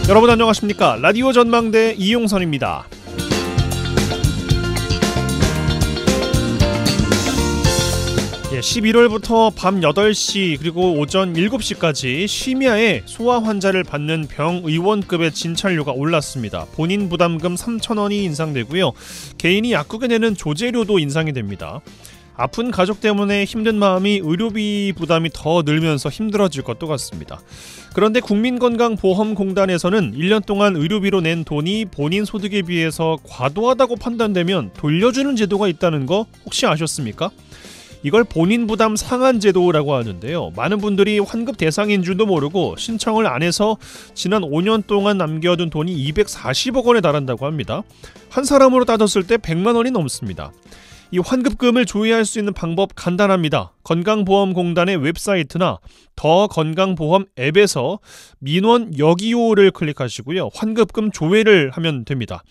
여러분 안녕하십니까? 라디오 전망대 이용선입니다. 11월부터 밤 8시 그리고 오전 7시까지 심야에 소아 환자를 받는 병의원급의 진찰료가 올랐습니다. 본인 부담금 3,000원이 인상되고요. 개인이 약국에 내는 조제료도 인상이 됩니다. 아픈 가족 때문에 힘든 마음이 의료비 부담이 더 늘면서 힘들어질 것도 같습니다. 그런데 국민건강보험공단에서는 1년 동안 의료비로 낸 돈이 본인 소득에 비해서 과도하다고 판단되면 돌려주는 제도가 있다는 거 혹시 아셨습니까? 이걸 본인 부담 상한 제도라고 하는데요. 많은 분들이 환급 대상인 줄도 모르고 신청을 안 해서 지난 5년 동안 남겨둔 돈이 240억 원에 달한다고 합니다. 한 사람으로 따졌을 때 100만 원이 넘습니다. 이 환급금을 조회할 수 있는 방법 간단합니다. 건강보험공단의 웹사이트나 더 건강보험 앱에서 민원 여기요를 클릭하시고요. 환급금 조회를 하면 됩니다.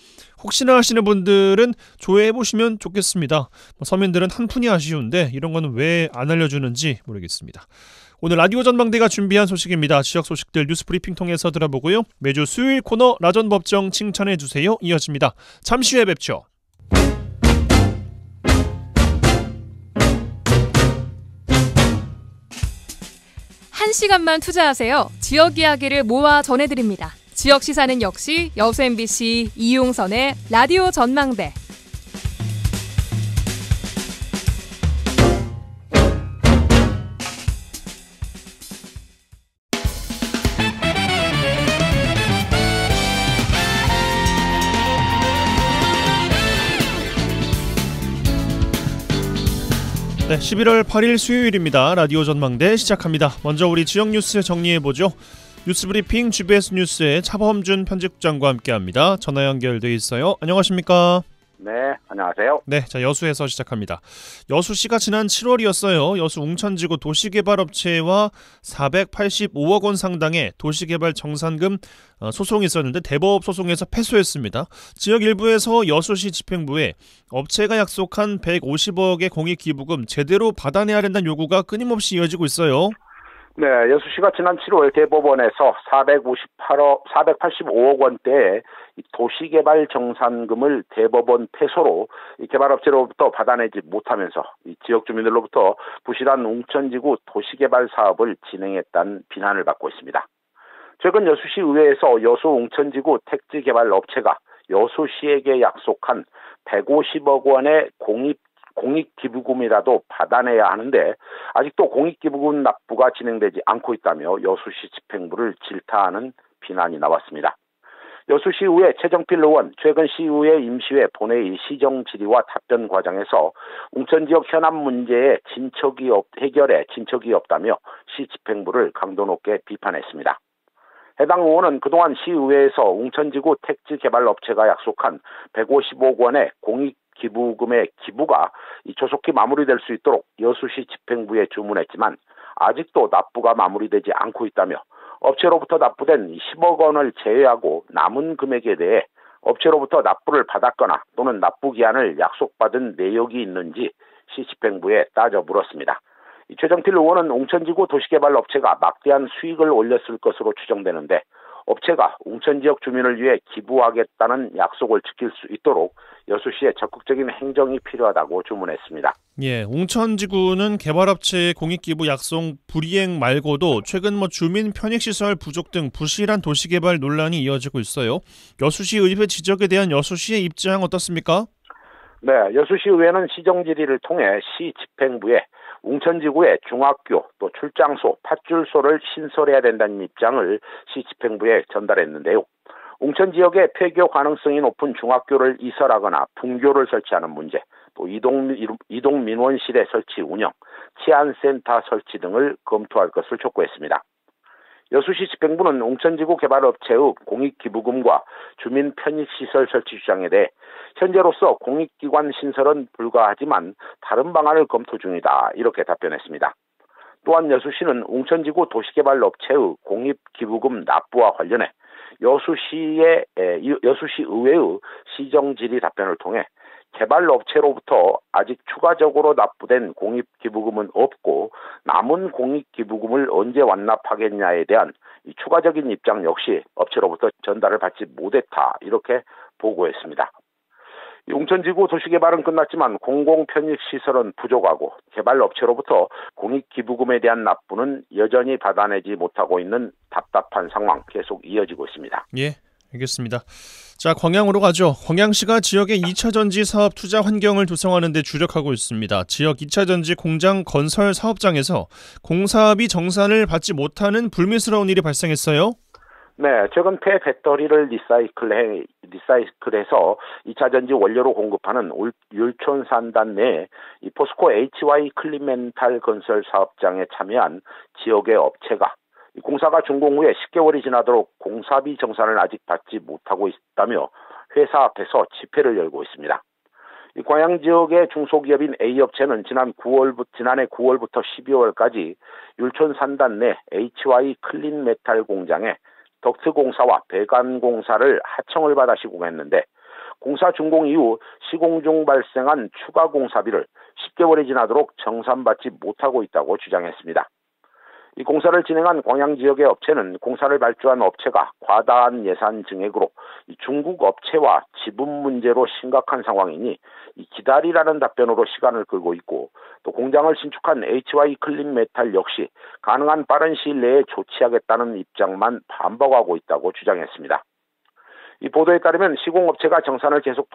혹시나 하시는 분들은 조회해보시면 좋겠습니다. 서민들은 한 푼이 아쉬운데 이런 거는 왜 안 알려주는지 모르겠습니다. 오늘 라디오 전망대가 준비한 소식입니다. 지역 소식들 뉴스브리핑 통해서 들어보고요. 매주 수요일 코너 라전법정 칭찬해주세요 이어집니다. 잠시 후에 뵙죠. 1시간만 투자하세요. 지역 이야기를 모아 전해드립니다. 지역 시사는 역시 여수 MBC 이용선의 라디오 전망대. 네, 11월 8일 수요일입니다. 라디오 전망대 시작합니다. 먼저 우리 지역 뉴스 정리해보죠. 뉴스브리핑 GBS 뉴스의 차범준 편집국장과 함께합니다. 전화 연결돼 있어요. 안녕하십니까? 네, 안녕하세요. 네, 자 여수에서 시작합니다. 여수시가 지난 7월이었어요. 여수 웅천지구 도시개발업체와 485억 원 상당의 도시개발 정산금 소송이 있었는데 대법 소송에서 패소했습니다. 지역 일부에서 여수시 집행부에 업체가 약속한 150억의 공익기부금 제대로 받아내야 된다는 요구가 끊임없이 이어지고 있어요. 네, 여수시가 지난 7월 대법원에서 485억 원대의 도시개발 정산금을 대법원 패소로 개발업체로부터 받아내지 못하면서 지역 주민들로부터 부실한 웅천지구 도시개발 사업을 진행했다는 비난을 받고 있습니다. 최근 여수시 의회에서 여수 웅천지구 택지개발업체가 여수시에게 약속한 150억 원의 공익기부금이라도 받아내야 하는데 아직도 공익기부금 납부가 진행되지 않고 있다며 여수시 집행부를 질타하는 비난이 나왔습니다. 여수시의회 최정필 의원 최근 시의회 임시회 본회의 시정질의와 답변 과정에서 웅천지역 현안 문제의 해결에 진척이 없다며 시 집행부를 강도 높게 비판했습니다. 해당 의원은 그동안 시의회에서 웅천지구 택지개발업체가 약속한 150억 원의 공익기부금의 기부가 조속히 마무리될 수 있도록 여수시 집행부에 주문했지만 아직도 납부가 마무리되지 않고 있다며 업체로부터 납부된 10억 원을 제외하고 남은 금액에 대해 업체로부터 납부를 받았거나 또는 납부 기한을 약속받은 내역이 있는지 시 집행부에 따져 물었습니다. 최정필 의원은 웅천지구 도시개발업체가 막대한 수익을 올렸을 것으로 추정되는데 업체가 웅천지역 주민을 위해 기부하겠다는 약속을 지킬 수 있도록 여수시의 적극적인 행정이 필요하다고 주문했습니다. 예, 웅천지구는 개발업체의 공익기부 약속 불이행 말고도 최근 주민 편익시설 부족 등 부실한 도시개발 논란이 이어지고 있어요. 여수시 의회 지적에 대한 여수시의 입장 어떻습니까? 네, 여수시 의회는 시정질의를 통해 시 집행부에 웅천지구의 중학교, 또 출장소, 팥줄소를 신설해야 된다는 입장을 시 집행부에 전달했는데요. 웅천 지역에 폐교 가능성이 높은 중학교를 이설하거나 분교를 설치하는 문제, 또 이동 민원실의 설치 운영, 치안센터 설치 등을 검토할 것을 촉구했습니다. 여수시 집행부는 웅천지구 개발업체의 공익기부금과 주민 편익시설 설치 주장에 대해 현재로서 공익기관 신설은 불가하지만 다른 방안을 검토 중이다 이렇게 답변했습니다. 또한 여수시는 웅천지구 도시개발업체의 공익기부금 납부와 관련해 여수시 의회의 시정질의 답변을 통해 개발업체로부터 아직 추가적으로 납부된 공익기부금은 없고 남은 공익기부금을 언제 완납하겠냐에 대한 이 추가적인 입장 역시 업체로부터 전달을 받지 못했다 이렇게 보고했습니다. 용천지구 도시개발은 끝났지만 공공편익시설은 부족하고 개발업체로부터 공익기부금에 대한 납부는 여전히 받아내지 못하고 있는 답답한 상황 계속 이어지고 있습니다. 예, 알겠습니다. 자, 광양으로 가죠. 광양시가 지역의 2차전지 사업 투자 환경을 조성하는 데 주력하고 있습니다. 지역 2차전지 공장 건설 사업장에서 공사비 정산을 받지 못하는 불미스러운 일이 발생했어요. 네, 최근 폐배터리를 리사이클해서 2차전지 원료로 공급하는 율촌 산단 내 이 포스코 HY 클린멘탈 건설 사업장에 참여한 지역의 업체가 공사가 준공 후에 10개월이 지나도록 공사비 정산을 아직 받지 못하고 있다며 회사 앞에서 집회를 열고 있습니다. 광양 지역의 중소기업인 A업체는 지난해 9월부터 12월까지 율촌 산단 내 HY 클린메탈 공장에 덕트 공사와 배관 공사를 하청을 받아 시공했는데 공사 준공 이후 시공 중 발생한 추가 공사비를 10개월이 지나도록 정산받지 못하고 있다고 주장했습니다. 이 공사를 진행한 광양 지역의 업체는 공사를 발주한 업체가 과다한 예산 증액으로 이 중국 업체와 지분 문제로 심각한 상황이니 기다리라는 답변으로 시간을 끌고 있고 또 공장을 신축한 HY 클린메탈 역시 가능한 빠른 시일 내에 조치하겠다는 입장만 반복하고 있다고 주장했습니다. 이 보도에 따르면 시공업체가 정산을 계속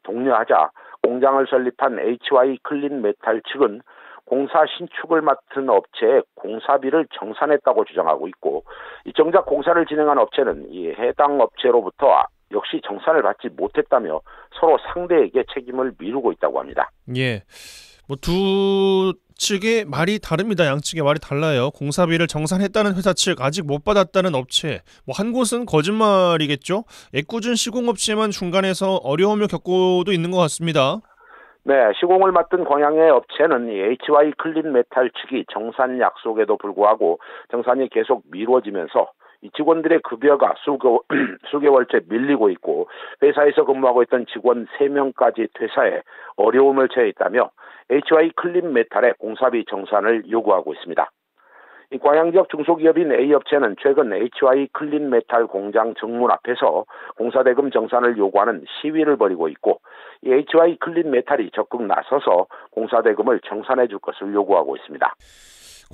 독려하자 공장을 설립한 HY 클린메탈 측은 공사 신축을 맡은 업체에 공사비를 정산했다고 주장하고 있고 정작 공사를 진행한 업체는 이 해당 업체로부터 역시 정산을 받지 못했다며 서로 상대에게 책임을 미루고 있다고 합니다. 예, 뭐 두 측의 말이 다릅니다. 양측의 말이 달라요. 공사비를 정산했다는 회사 측, 아직 못 받았다는 업체, 뭐 한 곳은 거짓말이겠죠. 애꿎은 시공업체만 중간에서 어려움을 겪고도 있는 것 같습니다. 네, 시공을 맡은 광양의 업체는 이 HY 클린메탈 측이 정산 약속에도 불구하고 정산이 계속 미뤄지면서 이 직원들의 급여가 수개월째 밀리고 있고 회사에서 근무하고 있던 직원 3명까지 퇴사해 어려움을 처해 있다며 HY 클린메탈의 공사비 정산을 요구하고 있습니다. 이 광양 지역 중소기업인 A업체는 최근 HY 클린메탈 공장 정문 앞에서 공사대금 정산을 요구하는 시위를 벌이고 있고 이 HY 클린메탈이 적극 나서서 공사대금을 정산해 줄 것을 요구하고 있습니다.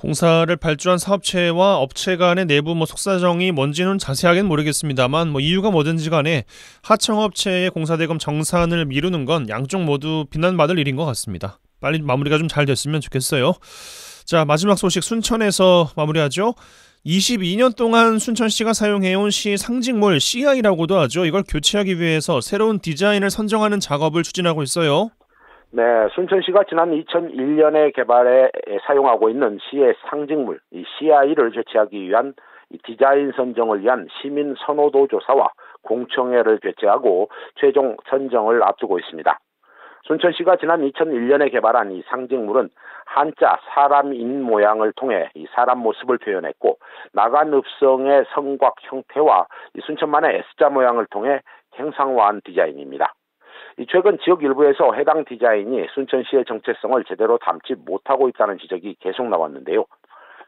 공사를 발주한 사업체와 업체 간의 내부 속사정이 뭔지는 자세하게는 모르겠습니다만 이유가 뭐든지 간에 하청업체의 공사대금 정산을 미루는 건 양쪽 모두 비난받을 일인 것 같습니다. 빨리 마무리가 좀 잘 됐으면 좋겠어요. 자, 마지막 소식 순천에서 마무리하죠. 22년 동안 순천시가 사용해온 시 상징물 CI라고도 하죠. 이걸 교체하기 위해서 새로운 디자인을 선정하는 작업을 추진하고 있어요. 네, 순천시가 지난 2001년에 개발에 사용하고 있는 시의 상징물 이 CI를 교체하기 위한 디자인 선정을 위한 시민 선호도 조사와 공청회를 개최하고 최종 선정을 앞두고 있습니다. 순천시가 지난 2001년에 개발한 이 상징물은 한자 사람 인 모양을 통해 이 사람 모습을 표현했고 나간 읍성의 성곽 형태와 이 순천만의 S자 모양을 통해 형상화한 디자인입니다. 최근 지역 일부에서 해당 디자인이 순천시의 정체성을 제대로 담지 못하고 있다는 지적이 계속 나왔는데요.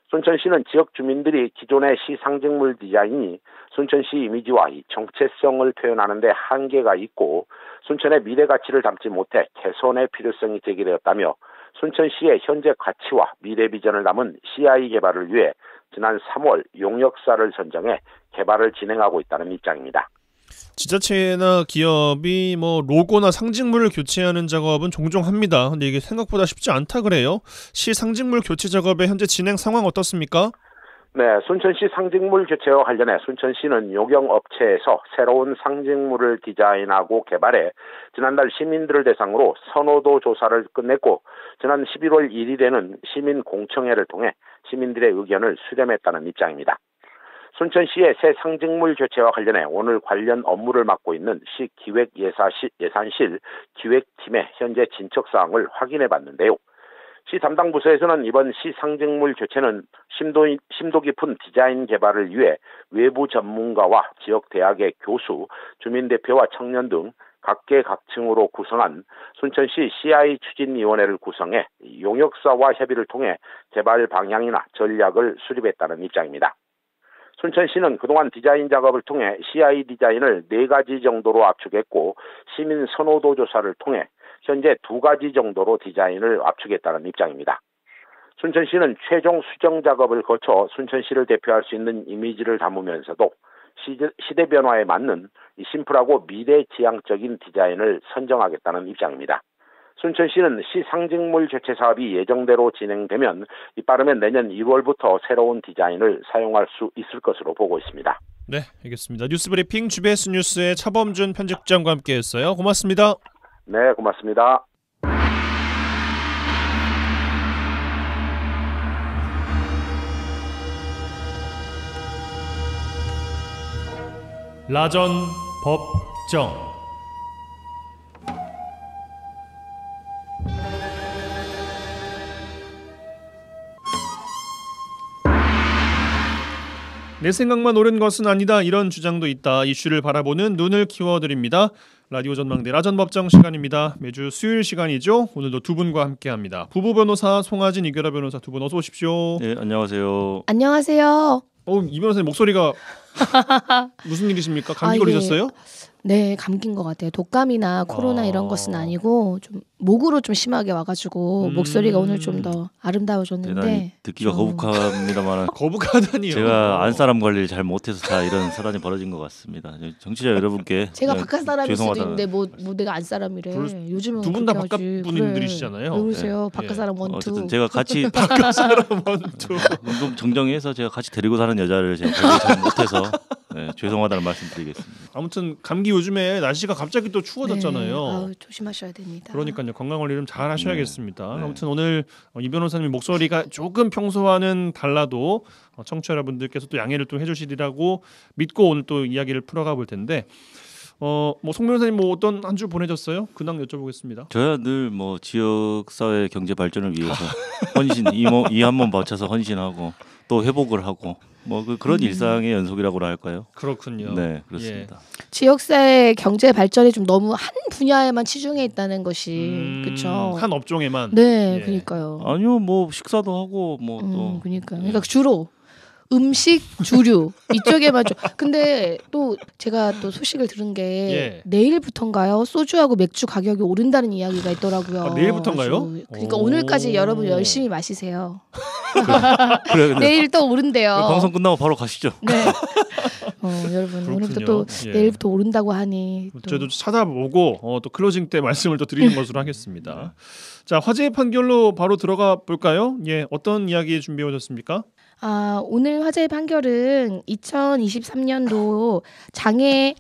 순천시는 지역 주민들이 기존의 시 상징물 디자인이 순천시 이미지와 이 정체성을 표현하는 데 한계가 있고 순천의 미래 가치를 담지 못해 개선의 필요성이 제기되었다며 순천시의 현재 가치와 미래 비전을 담은 CI 개발을 위해 지난 3월 용역사를 선정해 개발을 진행하고 있다는 입장입니다. 지자체나 기업이 로고나 상징물을 교체하는 작업은 종종 합니다. 근데 이게 생각보다 쉽지 않다 그래요. 시 상징물 교체 작업의 현재 진행 상황 어떻습니까? 네, 순천시 상징물 교체와 관련해 순천시는 요경업체에서 새로운 상징물을 디자인하고 개발해 지난달 시민들을 대상으로 선호도 조사를 끝냈고 지난 11월 1일에는 시민 공청회를 통해 시민들의 의견을 수렴했다는 입장입니다. 순천시의 새 상징물 교체와 관련해 오늘 관련 업무를 맡고 있는 시 기획예산실 기획팀의 현재 진척 사항을 확인해 봤는데요. 시 담당 부서에서는 이번 시 상징물 교체는 심도 깊은 디자인 개발을 위해 외부 전문가와 지역 대학의 교수, 주민대표와 청년 등 각계각층으로 구성한 순천시 CI 추진위원회를 구성해 용역사와 협의를 통해 개발 방향이나 전략을 수립했다는 입장입니다. 순천시는 그동안 디자인 작업을 통해 CI 디자인을 4가지 정도로 압축했고 시민 선호도 조사를 통해 현재 2가지 정도로 디자인을 압축했다는 입장입니다. 순천시는 최종 수정 작업을 거쳐 순천시를 대표할 수 있는 이미지를 담으면서도 시대 변화에 맞는 심플하고 미래지향적인 디자인을 선정하겠다는 입장입니다. 순천시는 시 상징물 교체 사업이 예정대로 진행되면 빠르면 내년 1월부터 새로운 디자인을 사용할 수 있을 것으로 보고 있습니다. 네, 알겠습니다. 뉴스브리핑 GBS 뉴스의 차범준 편집장과 함께했어요. 고맙습니다. 네, 고맙습니다. 라전 법정. 내 생각만 옳은 것은 아니다. 이런 주장도 있다. 이슈를 바라보는 눈을 키워드립니다. 라디오 전망대 라전 법정 시간입니다. 매주 수요일 시간이죠. 오늘도 두 분과 함께합니다. 부부 변호사 송하진, 이결아 변호사 두 분 어서 오십시오. 네, 안녕하세요. 안녕하세요. 이 변호사님 목소리가 무슨 일이십니까? 감기 걸리셨어요? 네, 감기인 것 같아요. 독감이나 코로나 이런 것은 아니고 좀 목으로 좀 심하게 와가지고 목소리가 오늘 좀 더 아름다워졌는데 대단히 듣기가 거북합니다만 거북하다니요. 제가 안사람 관리를 잘 못해서 다 이런 사단이 벌어진 것 같습니다. 정치자 여러분께 제가 바깥 사람일 수도 죄송하다는. 있는데 뭐 내가 안 사람이래. 요즘은 두 분 다 그렇게 바깥 하지. 분들이시잖아요. 그래. 그러세요. 네. 바깥 사람 원투. 어쨌든 제가 같이 바깥 사람 원투. 좀 정정해서 제가 같이 데리고 사는 여자를 제가 관리 잘 못해서 네, 죄송하다는 말씀드리겠습니다. 아무튼 감기 요즘에 날씨가 갑자기 또 추워졌잖아요. 네. 조심하셔야 됩니다. 그러니까요. 건강 관리 좀 잘 하셔야겠습니다. 네. 아무튼 오늘 이 변호사님 목소리가 조금 평소와는 달라도 청취자 여러분들께서 또 양해를 또 해주시리라고 믿고 오늘 또 이야기를 풀어가 볼 텐데 송 변호사님 어떤 한 주 보내셨어요? 근황 여쭤보겠습니다. 저야 늘 지역 사회 경제 발전을 위해서 헌신 이 한 몸 바쳐서 헌신하고 또 회복을 하고 그런 일상의 연속이라고나 할까요? 그렇군요. 네, 그렇습니다. 지역사회 경제 발전이 좀 너무 한 분야에만 치중해 있다는 것이 그렇죠. 한 업종에만. 네, 예. 그러니까요. 아니요, 식사도 하고 또 그러니까 주로 음식, 주류 이쪽에만 좀. 근데 또 제가 또 소식을 들은 게 내일부터인가요? 소주하고 맥주 가격이 오른다는 이야기가 있더라고요. 내일부터인가요? 그러니까 오늘까지 여러분 열심히 마시세요. 그래, 내일 또 오른대요. 방송 끝나고 바로 가시죠. 네. 여러분 그렇군요. 오늘부터 또 내일부터 오른다고 하니 저도 찾아보고 또 클로징 때 말씀을 또 드리는 것으로 하겠습니다. 자, 화제의 판결로 바로 들어가 볼까요? 예, 어떤 이야기 준비해 오셨습니까? 오늘 화제의 판결은 2023년도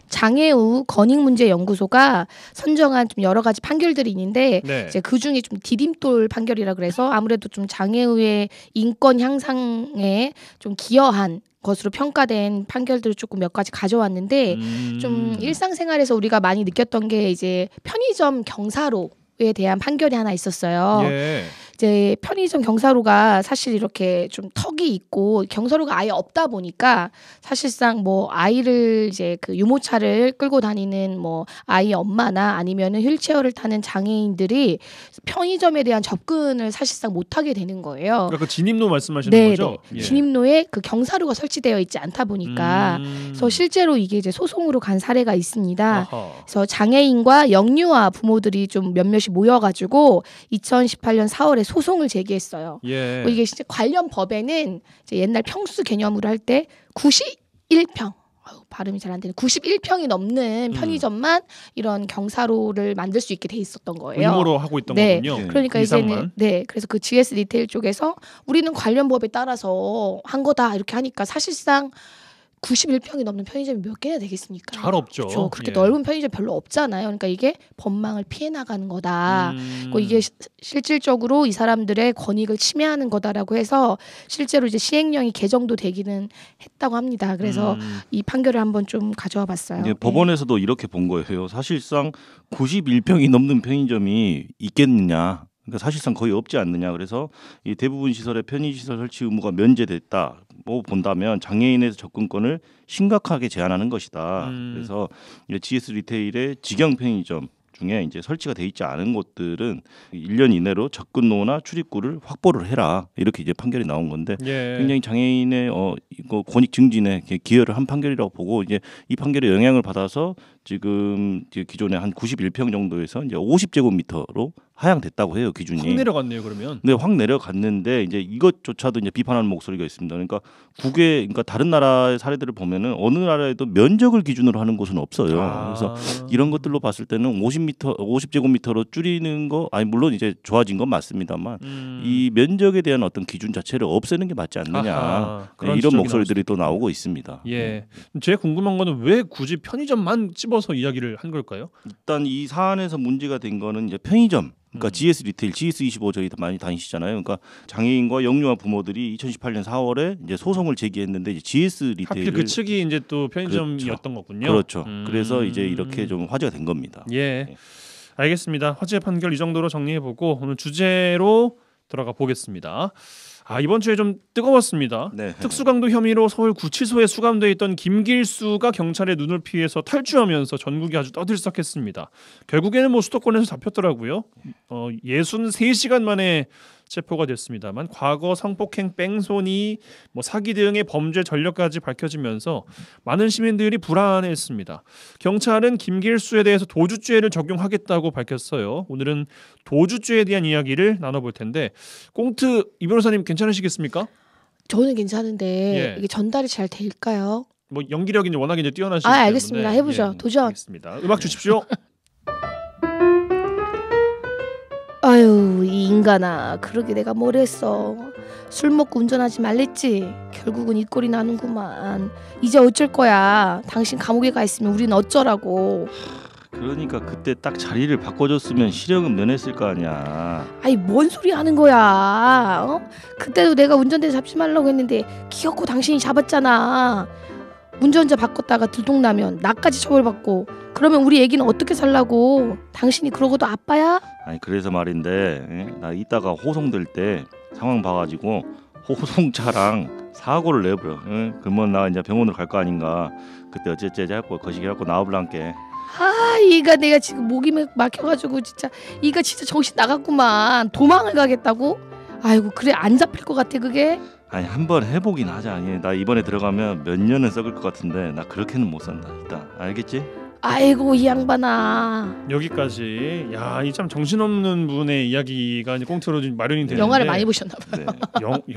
장애우 건익문제연구소가 선정한 좀 여러 가지 판결들이 있는데 이제 그 중에 좀 디딤돌 판결이라 그래서 아무래도 좀 장애우의 인권 향상에 좀 기여한 것으로 평가된 판결들을 조금 몇 가지 가져왔는데 좀 일상생활에서 우리가 많이 느꼈던 게 이제 편의점 경사로에 대한 판결이 하나 있었어요. 예. 이제 편의점 경사로가 사실 이렇게 좀 턱이 있고 경사로가 아예 없다 보니까 사실상 아이를 이제 그 유모차를 끌고 다니는 아이 엄마나 아니면은 휠체어를 타는 장애인들이 편의점에 대한 접근을 사실상 못하게 되는 거예요. 그러니까 그 진입로 말씀하시는 거죠? 네. 진입로에 그 경사로가 설치되어 있지 않다 보니까 그래서 실제로 이게 이제 소송으로 간 사례가 있습니다. 아하. 그래서 장애인과 영유아 부모들이 좀 몇몇이 모여가지고 2018년 4월에 소송을 제기했어요. 예. 이게 진짜 관련 법에는 이제 옛날 평수 개념으로 할 때 91평 발음이 잘 안 되는 91평이 넘는 편의점만 이런 경사로를 만들 수 있게 돼 있었던 거예요. 의무로 하고 있던 거군요. 그러니까 이상만. 이제는 그래서 그 GS 리테일 쪽에서 우리는 관련 법에 따라서 한 거다 이렇게 하니까 사실상 91평이 넘는 편의점이 몇 개나 되겠습니까? 잘 없죠. 그렇죠. 그렇게 넓은 편의점 별로 없잖아요. 그러니까 이게 법망을 피해 나가는 거다. 이게 실질적으로 이 사람들의 권익을 침해하는 거다라고 해서 실제로 이제 시행령이 개정도 되기는 했다고 합니다. 그래서 이 판결을 한번 좀 가져와 봤어요. 법원에서도 이렇게 본 거예요. 사실상 91평이 넘는 편의점이 있겠느냐. 그러니까 사실상 거의 없지 않느냐. 그래서 이 대부분 시설의 편의시설 설치 의무가 면제됐다. 뭐 본다면 장애인의 접근권을 심각하게 제한하는 것이다. 그래서 GS 리테일의 직영 편의점 중에 이제 설치가 돼 있지 않은 곳들은 1년 이내로 접근로나 출입구를 확보를 해라. 이렇게 이제 판결이 나온 건데 굉장히 장애인의 이거 권익 증진에 기여를 한 판결이라고 보고 이제 이 판결에 영향을 받아서 지금 이제 기존에 한 91평 정도에서 이제 50제곱미터로 하향됐다고 해요, 기준이. 확 내려갔네요, 그러면. 네, 확 내려갔는데 이제 이것조차도 이제 비판하는 목소리가 있습니다. 그러니까 그러니까 다른 나라의 사례들을 보면은 어느 나라에도 면적을 기준으로 하는 곳은 없어요. 그래서 이런 것들로 봤을 때는 50제곱미터로 줄이는 거, 아니 물론 이제 좋아진 건 맞습니다만 이 면적에 대한 어떤 기준 자체를 없애는 게 맞지 않느냐. 네, 이런 목소리들이 또 나오고 있습니다. 예. 제가 궁금한 거는 왜 굳이 편의점만 집어서 이야기를 한 걸까요? 일단 이 사안에서 문제가 된 거는 이제 편의점. 그러니까 GS 리테일, GS25 저희 많이 다니시잖아요. 그러니까 장애인과 영유아 부모들이 2018년 4월에 이제 소송을 제기했는데 이제 GS 리테일 하필 그 측이 이제 또 편의점이었던 그렇죠. 거군요. 그렇죠. 그래서 이제 이렇게 좀 화제가 된 겁니다. 예. 알겠습니다. 화제 판결 이 정도로 정리해보고 오늘 주제로 들어가 보겠습니다. 이번 주에 좀 뜨거웠습니다. 네. 특수강도 혐의로 서울 구치소에 수감돼 있던 김길수가 경찰의 눈을 피해서 탈주하면서 전국이 아주 떠들썩했습니다. 결국에는 뭐 수도권에서 잡혔더라고요. 63시간 만에 체포가 됐습니다만 과거 성폭행, 뺑소니, 뭐 사기 등의 범죄 전력까지 밝혀지면서 많은 시민들이 불안해했습니다. 경찰은 김길수에 대해서 도주죄를 적용하겠다고 밝혔어요. 오늘은 도주죄에 대한 이야기를 나눠볼 텐데 꽁트 이 변호사님 괜찮으시겠습니까? 저는 괜찮은데 이게 전달이 잘 될까요? 뭐 연기력이 이제 워낙에 이제 뛰어나시기 때문에 알겠습니다. 해보죠. 도전. 알겠습니다. 음악 주십시오. 아유, 이 인간아, 그러게 내가 뭘 했어. 술 먹고 운전하지 말랬지. 결국은 이 꼴이 나는구만. 이제 어쩔 거야. 당신 감옥에 가 있으면 우리는 어쩌라고. 그러니까 그때 딱 자리를 바꿔줬으면 실형은 면했을 거 아니야. 아이, 뭔 소리 하는 거야. 그때도 내가 운전대 잡지 말라고 했는데 기어코 당신이 잡았잖아. 운전자 바꿨다가 들통나면 나까지 처벌받고 그러면 우리 애기는 어떻게 살라고. 당신이 그러고도 아빠야? 아니 그래서 말인데 나 이따가 호송될 때 상황 봐가지고 호송차랑 사고를 내버려. 그러면 나 이제 병원으로 갈 거 아닌가. 그때 어째째 할거 거시기 갖고 나와볼란게. 이가 내가 지금 목이 막혀가지고 진짜 이가 진짜 정신 나갔구만. 도망을 가겠다고? 아이고 그래 안 잡힐 것 같아 그게? 아니 한번 해보긴 하자. 나 이번에 들어가면 몇 년은 썩을 것 같은데 나 그렇게는 못 산다. 일단 알겠지? 아이고 이 양반아. 여기까지. 야, 이 참 정신없는 분의 이야기가 이제 꽁트로 마련이 되는데 영화를 많이 보셨나 봐요. 네.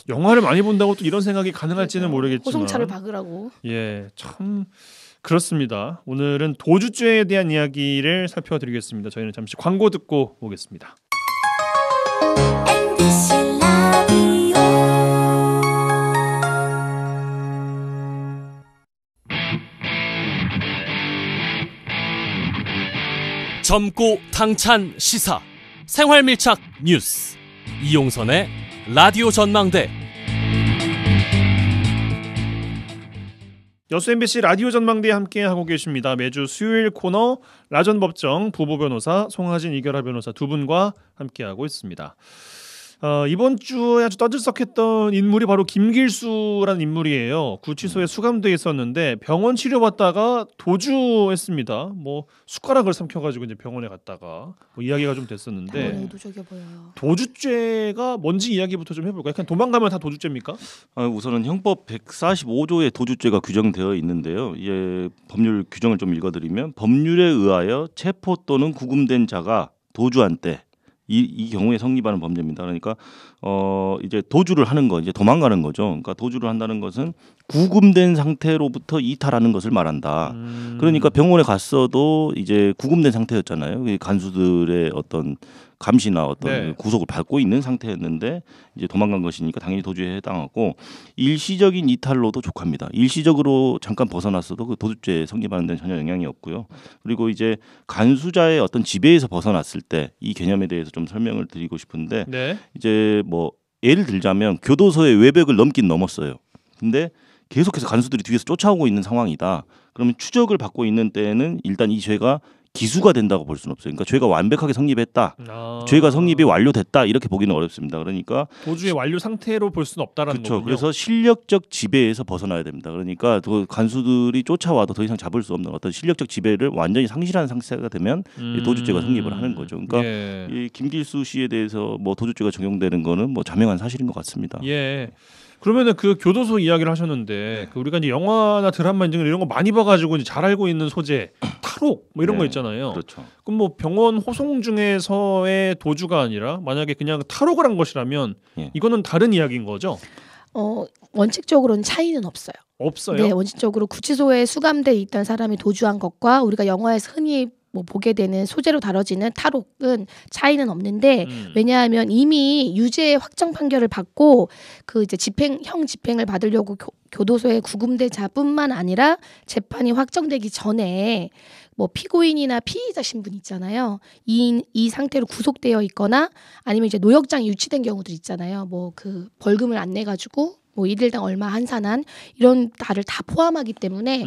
영화를 많이 본다고 또 이런 생각이 가능할지는 모르겠지만 호송차를 박으라고. 예, 참 그렇습니다. 오늘은 도주죄에 대한 이야기를 살펴드리겠습니다. 저희는 잠시 광고 듣고 오겠습니다. 젊고 당찬 시사 생활밀착 뉴스 이용선의 라디오 전망대. 여수 MBC 라디오 전망대에 함께 하고 계십니다. 매주 수요일 코너 라전 법정 부부 변호사 송하진 이결하 변호사 두 분과 함께 하고 있습니다. 이번 주에 아주 떠들썩했던 인물이 바로 김길수라는 인물이에요. 구치소에 수감돼 있었는데 병원 치료받다가 도주했습니다. 뭐 숟가락을 삼켜가지고 이제 병원에 갔다가 뭐 이야기가 좀 됐었는데 도주죄가 뭔지 이야기부터 좀 해볼까요? 그냥 도망가면 다 도주죄입니까? 우선은 형법 145조에 도주죄가 규정되어 있는데요. 이제 법률 규정을 좀 읽어드리면 법률에 의하여 체포 또는 구금된 자가 도주한 때 이 경우에 성립하는 범죄입니다. 그러니까 이제 도주를 하는 거, 이제 도망가는 거죠. 그러니까 도주를 한다는 것은 구금된 상태로부터 이탈하는 것을 말한다. 그러니까 병원에 갔어도 이제 구금된 상태였잖아요. 간수들의 어떤 감시나 어떤 구속을 받고 있는 상태였는데 이제 도망간 것이니까 당연히 도주에 해당하고 일시적인 이탈로도 족합니다. 일시적으로 잠깐 벗어났어도 그 도주죄에 성립하는 데는 전혀 영향이 없고요. 그리고 이제 간수자의 어떤 지배에서 벗어났을 때 이 개념에 대해서 좀 설명을 드리고 싶은데 이제 뭐 예를 들자면 교도소의 외벽을 넘긴 넘었어요. 근데 계속해서 간수들이 뒤에서 쫓아오고 있는 상황이다. 그러면 추적을 받고 있는 때에는 일단 이 죄가 기수가 된다고 볼 수는 없어요. 그러니까 죄가 완벽하게 성립했다. 죄가 성립이 완료됐다 이렇게 보기는 어렵습니다. 그러니까 도주의 완료 상태로 볼 수는 없다라는 거군요. 그래서 실력적 지배에서 벗어나야 됩니다. 그러니까 간수들이 쫓아와도 더 이상 잡을 수 없는 어떤 실력적 지배를 완전히 상실한 상태가 되면 도주죄가 성립을 하는 거죠. 그러니까 예. 이 김길수 씨에 대해서 뭐 도주죄가 적용되는 거는 뭐 자명한 사실인 것 같습니다. 예. 그러면은 그 교도소 이야기를 하셨는데 그 우리가 이제 영화나 드라마 이런 거 많이 봐가지고 이제 잘 알고 있는 소재 탈옥 뭐 이런 거 있잖아요. 그렇죠. 그럼 뭐 병원 호송 중에서의 도주가 아니라 만약에 그냥 탈옥을 한 것이라면 이거는 다른 이야기인 거죠? 원칙적으로는 차이는 없어요. 없어요? 네, 원칙적으로 구치소에 수감돼 있던 사람이 도주한 것과 우리가 영화에서 흔히 뭐 보게 되는 소재로 다뤄지는 탈옥은 차이는 없는데 왜냐하면 이미 유죄 확정 판결을 받고 그 이제 형 집행을 받으려고 교도소에 구금된 자뿐만 아니라 재판이 확정되기 전에 뭐 피고인이나 피의자 신분 있잖아요. 이 상태로 구속되어 있거나 아니면 이제 노역장이 유치된 경우들 있잖아요. 뭐 그 벌금을 안 내 가지고 뭐 일일당 얼마 한산한 이런 다를 다 포함하기 때문에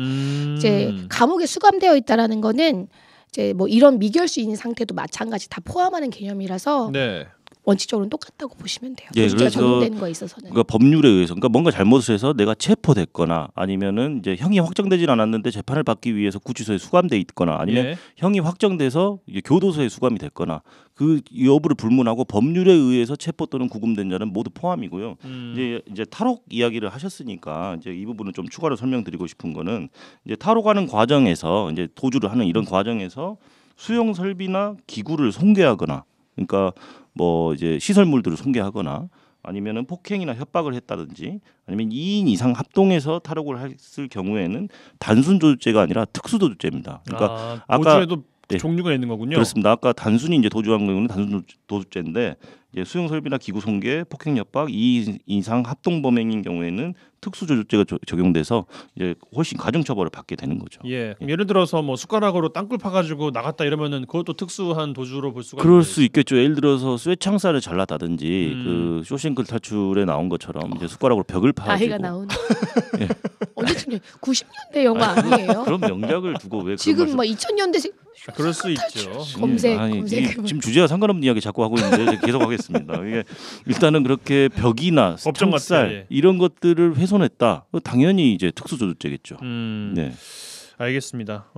이제 감옥에 수감되어 있다라는 거는 이제 뭐 이런 미결수인 상태도 마찬가지 다 포함하는 개념이라서 네. 원칙적으로는 똑같다고 보시면 돼요. 예, 그래서 적용되는 거에 있어서는. 그러니까 법률에 의해서, 그러니까 뭔가 잘못을 해서 내가 체포됐거나 아니면은 이제 형이 확정되진 않았는데 재판을 받기 위해서 구치소에 수감돼 있거나 아니면 형이 확정돼서 이제 교도소에 수감이 됐거나 그 여부를 불문하고 법률에 의해서 체포 또는 구금된 자는 모두 포함이고요. 이제 탈옥 이야기를 하셨으니까 이제 이 부분은 좀 추가로 설명드리고 싶은 거는 이제 탈옥하는 과정에서 이제 도주를 하는 이런 과정에서 수용 설비나 기구를 손괴하거나 그러니까 뭐 이제 시설물들을 손괴하거나 아니면은 폭행이나 협박을 했다든지 아니면 2인 이상 합동해서 탈옥을 했을 경우에는 단순 도주죄가 아니라 특수 도주죄입니다. 그러니까 도주에도 종류가 있는 거군요. 그렇습니다. 아까 단순히 이제 도주한 경우는 단순 도주죄인데 이제 수용 설비나 기구 손괴, 폭행 협박 2인 이상 합동 범행인 경우에는 특수 도주죄가 적용돼서 이제 훨씬 가중 처벌을 받게 되는 거죠. 예. 예를 들어서 뭐 숟가락으로 땅굴 파가지고 나갔다 이러면은 그것도 특수한 도주로 볼 수가. 그럴 수 있겠죠. 예를 들어서 쇠창살을 잘랐다든지 그 쇼생크 탈출에 나온 것처럼 이제 숟가락으로 벽을 파가지고. 나이가 나오네. 예. 언제쯤 90년대 영화 아니에요? 그런 명작을 두고 왜 지금 막 2000년대생. 그럴 수 있죠. 검색. 지금 주제와 상관없는 이야기 자꾸 하고 있는데 계속 하겠습니다. 이게 일단은 그렇게 벽이나 창살 이런 것들을 훼손했다. 당연히 이제 특수도주죄겠죠. 네. 알겠습니다.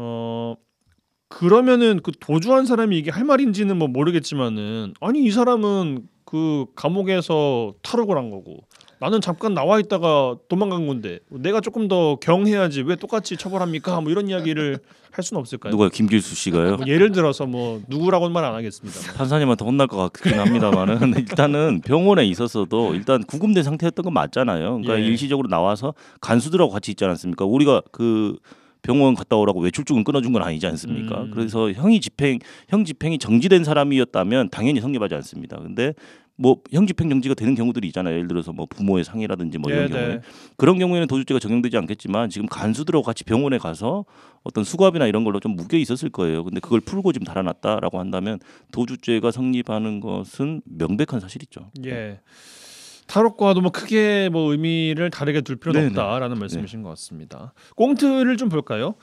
그러면은 그 도주한 사람이 이게 할 말인지는 뭐 모르겠지만은 아니 이 사람은 그 감옥에서 탈옥을 한 거고 나는 잠깐 나와 있다가 도망간 건데 내가 조금 더 경해야지 왜 똑같이 처벌합니까? 뭐 이런 이야기를 할 수는 없을까요? 누가요? 김길수 씨가요? 뭐 예를 들어서 뭐 누구라고는 말 안 하겠습니다. 판사님한테 혼날 것 같긴 합니다만은 일단은 병원에 있었어도 일단 구금된 상태였던 건 맞잖아요. 그러니까 일시적으로 나와서 간수들하고 같이 있지 않았습니까? 우리가 그 병원 갔다 오라고 외출증은 끊어준 건 아니지 않습니까? 그래서 형 집행이 정지된 사람이었다면 당연히 성립하지 않습니다. 근데 뭐 형집행 정지가 되는 경우들이 있잖아요. 예를 들어서 뭐 부모의 상해라든지 뭐 이런 경우에 그런 경우에는 도주죄가 적용되지 않겠지만 지금 간수들하고 같이 병원에 가서 어떤 수갑이나 이런 걸로 좀 묶여 있었을 거예요. 근데 그걸 풀고 지금 달아났다라고 한다면 도주죄가 성립하는 것은 명백한 사실이죠. 예. 탈옥과도 뭐 크게 뭐 의미를 다르게 둘 필요는 없다라는 말씀이신 것 같습니다. 꽁트를 좀 볼까요?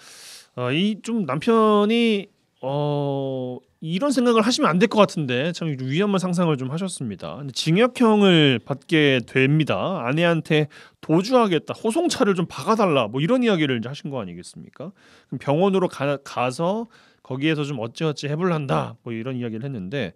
이 좀 남편이 이런 생각을 하시면 안 될 것 같은데 참 위험한 상상을 좀 하셨습니다. 징역형을 받게 됩니다. 아내한테 도주하겠다, 호송차를 좀 박아달라, 뭐 이런 이야기를 이제 하신 거 아니겠습니까? 그럼 병원으로 가서 거기에서 좀 어찌어찌 해볼란다, 뭐 이런 이야기를 했는데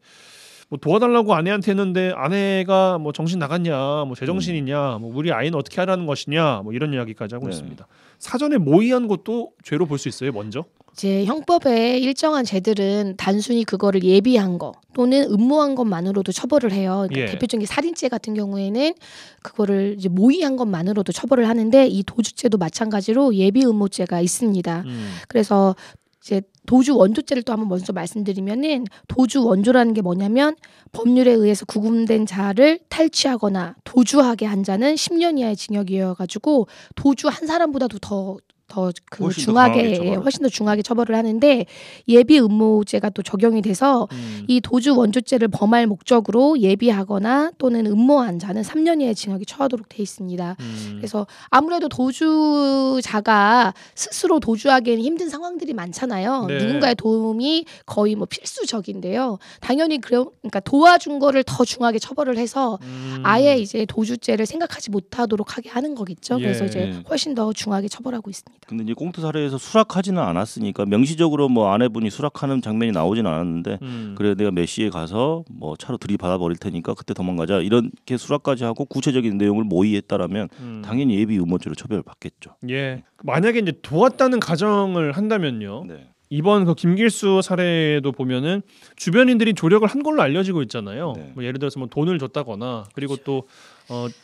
뭐 도와달라고 아내한테 했는데 아내가 뭐 정신 나갔냐, 뭐 제정신이냐, 뭐 우리 아이는 어떻게 하라는 것이냐, 뭐 이런 이야기까지 하고 있습니다. 사전에 모의한 것도 죄로 볼 수 있어요, 먼저? 이제 형법의 일정한 죄들은 단순히 그거를 예비한 거 또는 음모한 것만으로도 처벌을 해요. 그러니까 대표적인 살인죄 같은 경우에는 그거를 이제 모의한 것만으로도 처벌을 하는데 이 도주죄도 마찬가지로 예비 음모죄가 있습니다. 그래서 이제 도주 원조죄를 또 한번 먼저 말씀드리면은 도주 원조라는 게 뭐냐면 법률에 의해서 구금된 자를 탈취하거나 도주하게 한 자는 10년 이하의 징역이어가지고 도주 한 사람보다도 더 더 그 훨씬 더 중하게 훨씬 더 중하게 처벌을 하는데 예비 음모죄가 또 적용이 돼서 이 도주 원조죄를 범할 목적으로 예비하거나 또는 음모한 자는 3년 이하의 징역이 처하도록 돼 있습니다. 그래서 아무래도 도주자가 스스로 도주하기에는 힘든 상황들이 많잖아요. 네. 누군가의 도움이 거의 뭐 필수적인데요. 당연히 그러니까 도와준 거를 더 중하게 처벌을 해서 아예 이제 도주죄를 생각하지 못하도록 하게 하는 거겠죠. 그래서 이제 훨씬 더 중하게 처벌하고 있습니다. 근데 이제 꽁트 사례에서 수락하지는 않았으니까 명시적으로 뭐 아내분이 수락하는 장면이 나오지는 않았는데 그래 내가 몇 시에 가서 뭐 차로 들이받아 버릴 테니까 그때 도망가자 이렇게 수락까지 하고 구체적인 내용을 모의했다라면 당연히 예비 음모죄로 처벌을 받겠죠. 예. 만약에 이제 도왔다는 가정을 한다면요. 네. 이번 그 김길수 사례도 보면은 주변인들이 조력을 한 걸로 알려지고 있잖아요. 네. 뭐 예를 들어서 뭐 돈을 줬다거나 그리고 또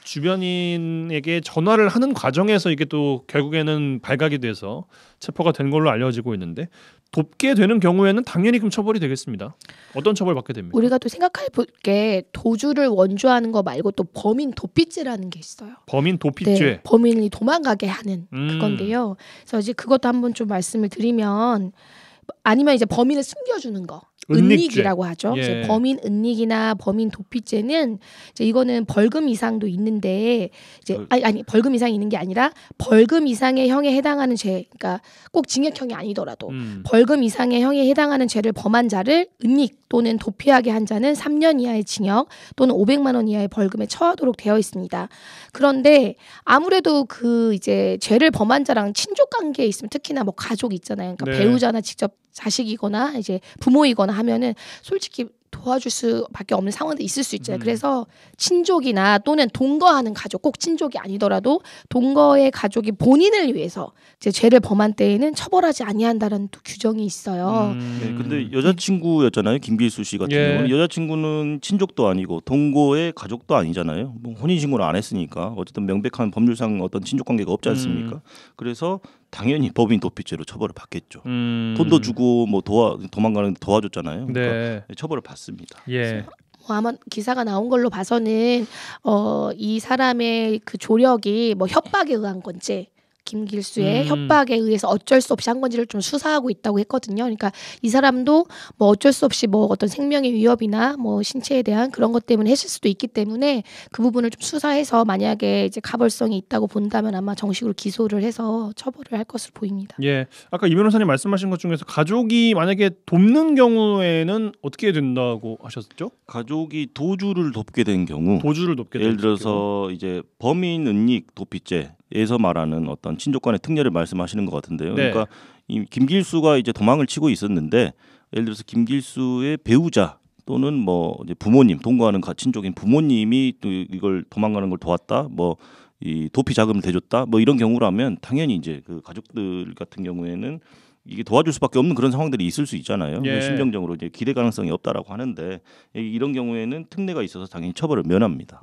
주변인에게 전화를 하는 과정에서 이게 또 결국에는 발각이 돼서 체포가 된 걸로 알려지고 있는데 돕게 되는 경우에는 당연히 그럼 처벌이 되겠습니다. 어떤 처벌 받게 됩니까? 우리가 또 생각해 볼 게 도주를 원조하는 거 말고 또 범인 도피죄라는 게 있어요. 범인 도피죄. 네, 범인이 도망가게 하는 그건데요. 그래서 이제 그것도 한번 좀 말씀을 드리면 아니면 이제 범인을 숨겨주는 거. 은닉이라고 하죠. 예. 이제 범인 은닉이나 범인 도피죄는 이제 이거는 벌금 이상도 있는데 이제 아니 벌금 이상이 있는 게 아니라 벌금 이상의 형에 해당하는 죄, 그러니까 꼭 징역형이 아니더라도 벌금 이상의 형에 해당하는 죄를 범한 자를 은닉 또는 도피하게 한 자는 3년 이하의 징역 또는 500만 원 이하의 벌금에 처하도록 되어 있습니다. 그런데 아무래도 그 이제 죄를 범한 자랑 친족 관계에 있으면 특히나 뭐 가족 있잖아요. 그러니까 네. 배우자나 직접 자식이거나 이제 부모이거나 하면은 솔직히 도와줄 수밖에 없는 상황도 있을 수 있잖아요. 그래서 친족이나 또는 동거하는 가족, 꼭 친족이 아니더라도 동거의 가족이 본인을 위해서 이제 죄를 범한 때에는 처벌하지 아니한다는 또 규정이 있어요. 네, 근데 여자친구였잖아요. 김길수 씨 같은 경우는 여자친구는 친족도 아니고 동거의 가족도 아니잖아요. 뭐 혼인신고를 안 했으니까 어쨌든 명백한 법률상 어떤 친족 관계가 없지 않습니까? 그래서 당연히 법인 도피죄로 처벌을 받겠죠. 돈도 주고 뭐 도망가는 데 도와줬잖아요. 그러니까 처벌을 받습니다. 예. 아마 기사가 나온 걸로 봐서는 이 사람의 그 조력이 뭐 협박에 의한 건지 김길수의 협박에 의해서 어쩔 수 없이 한 건지를 좀 수사하고 있다고 했거든요. 그러니까 이 사람도 뭐 어쩔 수 없이 뭐 어떤 생명의 위협이나 뭐 신체에 대한 그런 것 때문에 했을 수도 있기 때문에 그 부분을 좀 수사해서 만약에 이제 가벌성이 있다고 본다면 아마 정식으로 기소를 해서 처벌을 할 것으로 보입니다. 예. 아까 이 변호사님 말씀하신 것 중에서 가족이 만약에 돕는 경우에는 어떻게 된다고 하셨죠? 가족이 도주를 돕게 된 경우, 예를 들어서 이제 범인 은닉 도피죄에서 말하는 어떤 친족 간의 특례를 말씀하시는 것 같은데요. 네. 그러니까 이 김길수가 이제 도망을 치고 있었는데 예를 들어서 김길수의 배우자 또는 뭐 이제 부모님, 동거하는 친족인 부모님이 또 이걸 도망가는 걸 도왔다, 뭐 이 도피 자금을 대줬다, 뭐 이런 경우라면 당연히 이제 그 가족들 같은 경우에는 이게 도와줄 수밖에 없는 그런 상황들이 있을 수 있잖아요. 심정적으로 이제 기대 가능성이 없다라고 하는데 이런 경우에는 특례가 있어서 당연히 처벌을 면합니다.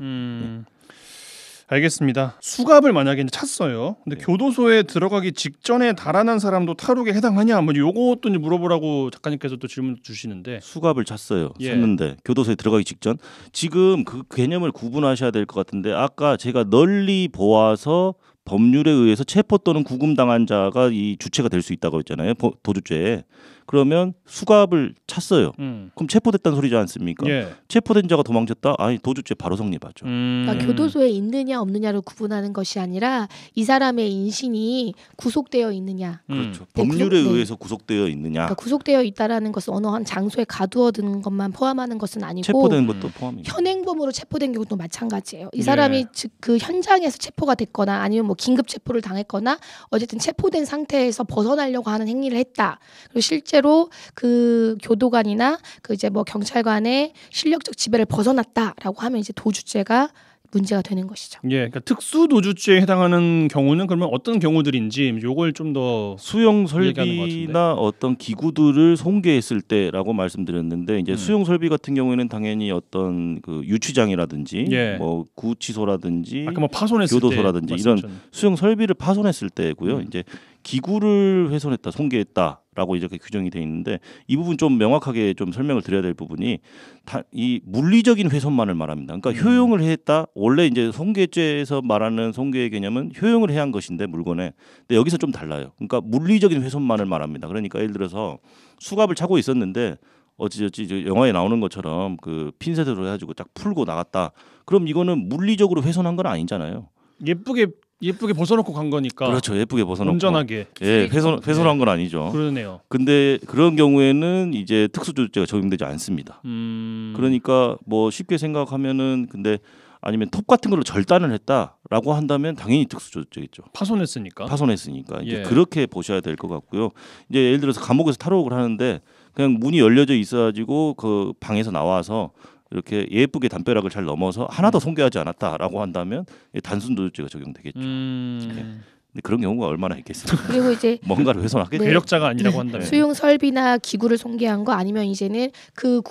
알겠습니다. 수갑을 만약에 찾어요. 근데 교도소에 들어가기 직전에 달아난 사람도 탈옥에 해당하냐? 뭐 요것도 이제 물어보라고 작가님께서 또 질문 주시는데 수갑을 찼어요. 샀는데 교도소에 들어가기 직전 지금 그 개념을 구분하셔야 될 것 같은데 아까 제가 널리 보아서 법률에 의해서 체포 또는 구금당한 자가 이 주체가 될 수 있다고 했잖아요. 도주죄에. 그러면 수갑을 찼어요. 그럼 체포됐다는 소리지 않습니까? 체포된 자가 도망쳤다? 아니 도주죄 바로 성립하죠. 그러니까 교도소에 있느냐 없느냐를 구분하는 것이 아니라 이 사람의 인신이 구속되어 있느냐. 그렇죠. 법률에 의해서 구속되어 있느냐. 그러니까 구속되어 있다라는 것은 어느 한 장소에 가두어두는 것만 포함하는 것은 아니고 체포된 것도 포함입니다. 현행범으로 체포된 경우도 마찬가지예요. 이 사람이 즉 그 현장에서 체포가 됐거나 아니면 뭐 긴급 체포를 당했거나 어쨌든 체포된 상태에서 벗어나려고 하는 행위를 했다. 그리고 실제로 그 교도관이나 그 이제 뭐 경찰관의 실력적 지배를 벗어났다라고 하면 이제 도주죄가 문제가 되는 것이죠. 예, 그러니까 특수 도주죄에 해당하는 경우는 그러면 어떤 경우들인지 요걸 좀 더 수용 설비나 어떤 기구들을 손괴했을 때라고 말씀드렸는데 이제 수용 설비 같은 경우에는 당연히 어떤 그 유치장이라든지 뭐 구치소라든지 아까 뭐 파손했을 교도소라든지 이런 수용 설비를 파손했을 때고요. 이제 기구를 훼손했다, 손괴했다라고 이렇게 규정이 돼 있는데 이 부분 좀 명확하게 좀 설명을 드려야 될 부분이 이 물리적인 훼손만을 말합니다. 그러니까 효용을 했다. 원래 이제 손괴죄에서 말하는 손괴의 개념은 효용을 해야 한 것인데 물건에. 근데 여기서 좀 달라요. 그러니까 물리적인 훼손만을 말합니다. 그러니까 예를 들어서 수갑을 차고 있었는데 어찌저찌 영화에 나오는 것처럼 그 핀셋으로 해가지고 딱 풀고 나갔다. 그럼 이거는 물리적으로 훼손한 건 아니잖아요. 예쁘게 벗어놓고 간 거니까. 그렇죠. 예쁘게 벗어놓고. 온전하게. 예, 훼손한 건 아니죠. 그러네요. 근데 그런 경우에는 이제 특수조치가 적용되지 않습니다. 그러니까 뭐 쉽게 생각하면은 근데 아니면 톱 같은 걸로 절단을 했다라고 한다면 당연히 특수조치겠죠. 파손했으니까. 이제 그렇게 보셔야 될 것 같고요. 이제 예를 들어서 감옥에서 탈옥을 하는데 그냥 문이 열려져 있어가지고 그 방에서 나와서 이렇게 예쁘게 담벼락을 잘 넘어서 하나도 손괴하지 않았다라고 한다면 단순 도주죄가 적용되겠죠. 근데 그런 경우가 얼마나 있겠습니까? 그리고 이제 뭔가를 훼손하겠죠. 괴력자가 아니라고 한다면 수용 설비나 기구를 손괴한 거 아니면 이제는 그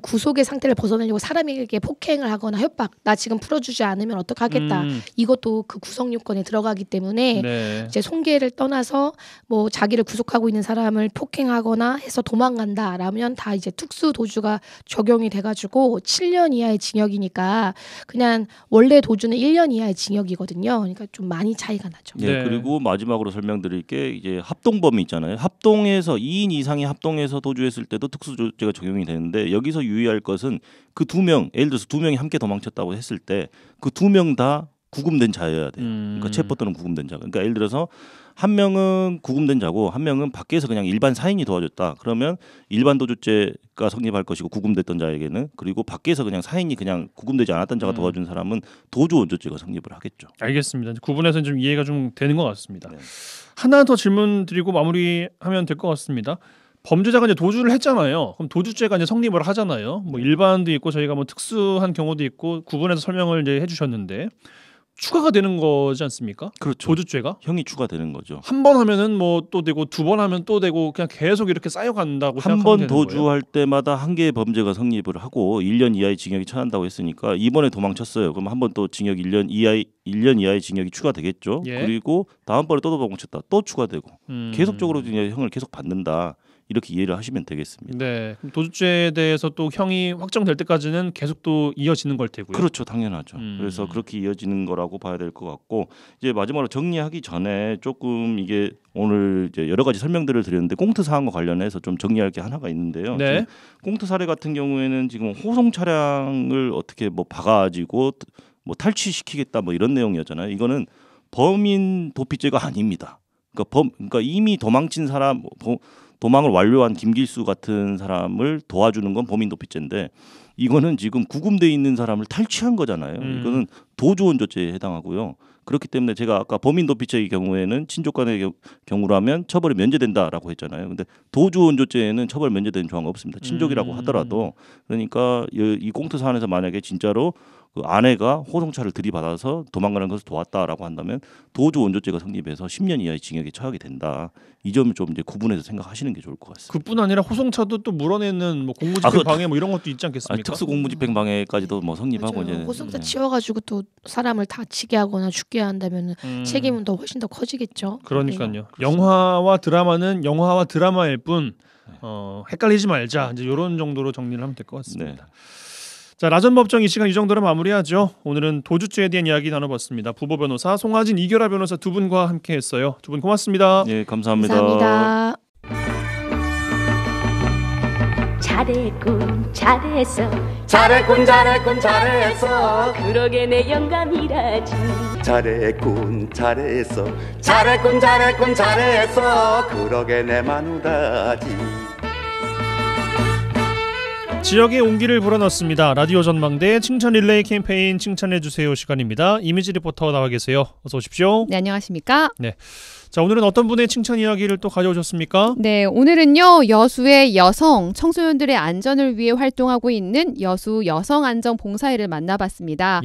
구속의 상태를 벗어나려고 사람에게 폭행을 하거나 협박, 나 지금 풀어주지 않으면 어떡하겠다. 이것도 그 구성 요건에 들어가기 때문에 이제 손괴를 떠나서 뭐 자기를 구속하고 있는 사람을 폭행하거나 해서 도망간다라면 다 이제 특수 도주가 적용이 돼가지고 7년 이하의 징역이니까 그냥 원래 도주는 1년 이하의 징역이거든요. 그러니까 좀 많이 차이가 나죠. 그리고 마지막으로 설명드릴 게 이제 합동범위 있잖아요. 합동해서 2인 이상이 합동해서 도주했을 때도 특수조치가 적용이 되는데 여기서 유의할 것은 그 2명, 예를 들어서 2명이 함께 도망쳤다고 했을 때 그 2명 다 구금된 자여야 돼요. 그러니까 체포 또는 구금된 자. 그러니까 예를 들어서 한 명은 구금된 자고 한 명은 밖에서 그냥 일반 사인이 도와줬다. 그러면 일반 도주죄가 성립할 것이고 구금됐던 자에게는 그리고 밖에서 그냥 사인이 그냥 구금되지 않았던 자가 도와준 사람은 도주원조죄가 성립을 하겠죠. 알겠습니다. 구분해서 좀 이해가 좀 되는 것 같습니다. 하나 더 질문 드리고 마무리하면 될 것 같습니다. 범죄자가 이제 도주를 했잖아요. 그럼 도주죄가 이제 성립을 하잖아요. 뭐 일반도 있고 저희가 뭐 특수한 경우도 있고 구분해서 설명을 이제 해주셨는데 추가가 되는 거지 않습니까? 그렇죠. 도주죄가 형이 추가되는 거죠. 한 번 하면은 뭐 또 되고 두 번 하면 또 되고 그냥 계속 이렇게 쌓여간다고 한 생각하면 번 되는 거예요. 도주할 때마다 한 개의 범죄가 성립을 하고 1년 이하의 징역이 처한다고 했으니까 이번에 도망쳤어요. 그럼 한 번 또 징역 1년 이하의 징역이 추가되겠죠. 그리고 다음번에 또 도망쳤다. 또 추가되고 계속적으로 이제 형을 계속 받는다. 이렇게 이해를 하시면 되겠습니다. 네, 그럼 도주죄에 대해서 또 형이 확정될 때까지는 계속 또 이어지는 걸 테고요. 그렇죠, 당연하죠. 그래서 그렇게 이어지는 거라고 봐야 될 것 같고 이제 마지막으로 정리하기 전에 조금 이게 오늘 이제 여러 가지 설명들을 드렸는데 꽁트 사항과 관련해서 좀 정리할 게 하나가 있는데요. 네. 꽁트 사례 같은 경우에는 지금 호송 차량을 어떻게 뭐 박아가지고 뭐 탈취시키겠다 뭐 이런 내용이었잖아요. 이거는 범인 도피죄가 아닙니다. 그러니까 이미 도망친 사람 도망을 완료한 김길수 같은 사람을 도와주는 건 범인 도피죄인데 이거는 지금 구금돼 있는 사람을 탈취한 거잖아요. 이거는 도주원조죄에 해당하고요. 그렇기 때문에 제가 아까 범인 도피죄의 경우에는 친족간의 경우라면 처벌이 면제된다라고 했잖아요. 근데 도주원조죄에는 처벌 면제되는 조항은 없습니다. 친족이라고 하더라도. 그러니까 이 꽁트 사안에서 만약에 진짜로 그 아내가 호송차를 들이받아서 도망가는 것을 도왔다라고 한다면 도주원조죄가 성립해서 10년 이하의 징역에 처하게 된다. 이 점을 좀 이제 구분해서 생각하시는 게 좋을 것 같습니다. 그뿐 아니라 호송차도 또 물어내는 뭐 공무집행 방해 뭐 이런 것도 있지 않겠습니까? 특수 공무집행 방해까지도 뭐 성립하고 맞아요. 이제 호송차 치워가지고 또 사람을 다치게 하거나 죽게 한다면 책임은 더 훨씬 더 커지겠죠. 그러니까요. 네. 영화와 드라마는 영화와 드라마일 뿐 헷갈리지 말자. 이제 이런 정도로 정리를 하면 될 것 같습니다. 네. 자, 라전법정 이 시간 이 정도로 마무리하죠. 오늘은 도주죄에 대한 이야기 나눠봤습니다. 부보 변호사 송하진, 이결아 변호사 두 분과 함께했어요. 두 분 고맙습니다. 네, 감사합니다. 감사합니다. 잘했군 잘했어 잘했군 잘했군 잘했어 그러게 내 영감이라지 잘했군 잘했어 잘했군 잘했군 잘했어 그러게 내 마누라지. 지역의 온기를 불어넣습니다. 라디오 전망대 칭찬 릴레이 캠페인 칭찬해주세요 시간입니다. 이미지 리포터 나와 계세요. 어서 오십시오. 네, 안녕하십니까? 네. 자, 오늘은 어떤 분의 칭찬 이야기를 또 가져오셨습니까? 네, 오늘은요 여수의 여성 청소년들의 안전을 위해 활동하고 있는 여수 여성안전봉사회를 만나봤습니다.